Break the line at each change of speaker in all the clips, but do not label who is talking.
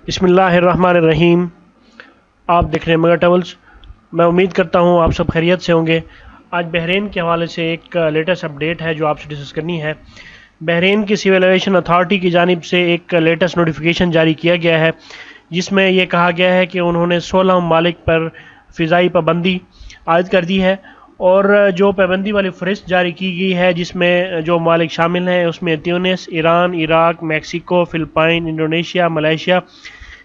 بسم اللہ الرحمن الرحیم۔ آپ دیکھ رہے ہیں مگر ٹریولز۔ میں امید کرتا ہوں آپ سب خیریت سے ہوں گے۔ آج بحرین کے حوالے سے ایک لیٹسٹ اپڈیٹ ہے جو آپ سے ڈسکس کرنی ہے۔ بحرین کی سول ایویشن اتھارٹی کی جانب سے ایک لیٹسٹ نوٹیفیکیشن جاری کیا گیا ہے جس میں یہ کہا گیا ہے کہ انہوں نے 16 ممالک پر فضائی پابندی عائد کر دی ہے، اور جو پابندی والی فہرست جاری کی گئی ہے جس میں جو ممالک شامل ہیں اس میں تیونس، Iran, Iraq, Mexico, Philippines, Indonesia, Malaysia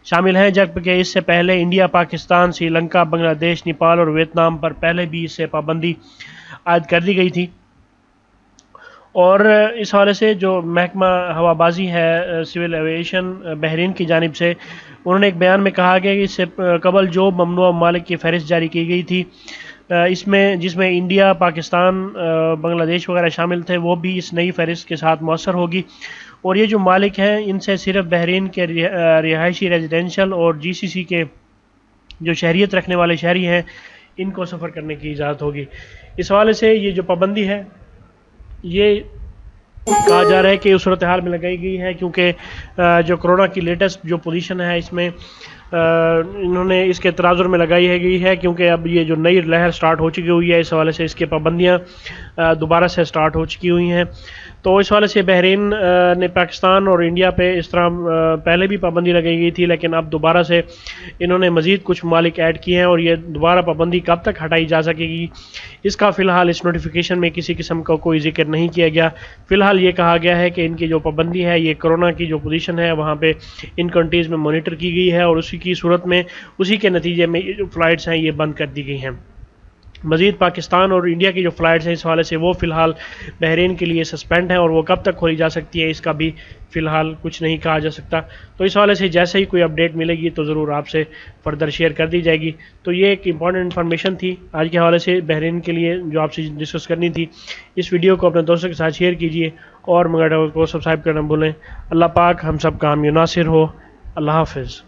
شامل ہیں، جبکہ اس سے پہلے انڈیا، پاکستان، سری لنکا، بنگلہ دیش، نیپال اور ویتنام پر پہلے بھی اس سے پابندی عائد کر دی گئی تھی۔ اور اس حوالے سے جو محکمہ ہوا بازی ہے سول ایویشن بحرین کی جانب سے، انہوں نے ایک بیان میں کہا کہ اس سے قبل جو ممنوع ممالک کی فہرست جاری کی گئی تھی اس میں جس میں انڈیا، پاکستان، بنگلہ دیش وغیرہ شامل تھے، وہ بھی اس نئی فہرست کے ساتھ مؤثر ہوگی، اور یہ جو ممالک ہیں ان سے صرف بحرین کے رہائشی ریزیڈینشل اور جی سی سی کے جو شہریت رکھنے والے شہری ہیں ان کو سفر کرنے کی اجازت ہوگی۔ اس حوالے سے یہ جو پابندی ہے یہ کہا جا رہا ہے کہ اس صورتحال میں لگائی گئی ہے کیونکہ جو کرونا کی لیٹسٹ جو پوزیشن ہے اس میں انہوں نے اس کے تناظر میں لگائی ہے گئی ہے، کیونکہ اب یہ جو نئی لہر سٹارٹ ہو چکی ہوئی ہے اس حوالے سے اس کی پابندیاں دوبارہ سے سٹارٹ ہو چکی ہوئی ہیں۔ تو اس حوالے سے بحرین نے پاکستان اور انڈیا پہ اس طرح پہلے بھی پابندی لگائی گئی تھی، لیکن اب دوبارہ سے انہوں نے مزید کچھ ممالک ایڈ کیے ہیں، اور یہ دوبارہ پابندی کب تک ہٹائی جا سکے گی اس کا فی الحال اس نوٹیفیکیشن میں کسی قسم کا کوئی ذکر نہیں کیا گیا۔ فی الحال یہ کہا گیا ہے کہ ان کی جو پابندی ہے یہ کرونا کی جو پوزیشن ہے وہاں پہ ان کنٹریز میں مانیٹر کی گئی ہے، اور اسی کی صورت میں اسی کے نتیجے میں جو فلائٹس ہیں یہ بند کر دی گئی ہیں۔ مزید پاکستان اور انڈیا کی جو فلائٹس ہیں اس حوالے سے وہ فی الحال بحرین کے لیے سسپینڈ ہیں، اور وہ کب تک کھولی جا سکتی ہے اس کا بھی فی الحال کچھ نہیں کہا جا سکتا۔ تو اس حوالے سے جیسے ہی کوئی اپڈیٹ ملے گی تو ضرور آپ سے فردر شیئر کر دی جائے گی۔ تو یہ ایک امپورٹنٹ انفارمیشن تھی آج کے حوالے سے بحرین کے لیے جو آپ سے ڈسکس کرنی تھی۔ اس ویڈیو کو اپنے دوستوں کے ساتھ شیئر کیجیے اور مگر کو سبسکرائب کرنا بھولیں۔ اللہ پاک ہم سب کا حامی و ناصر ہو۔ اللہ حافظ۔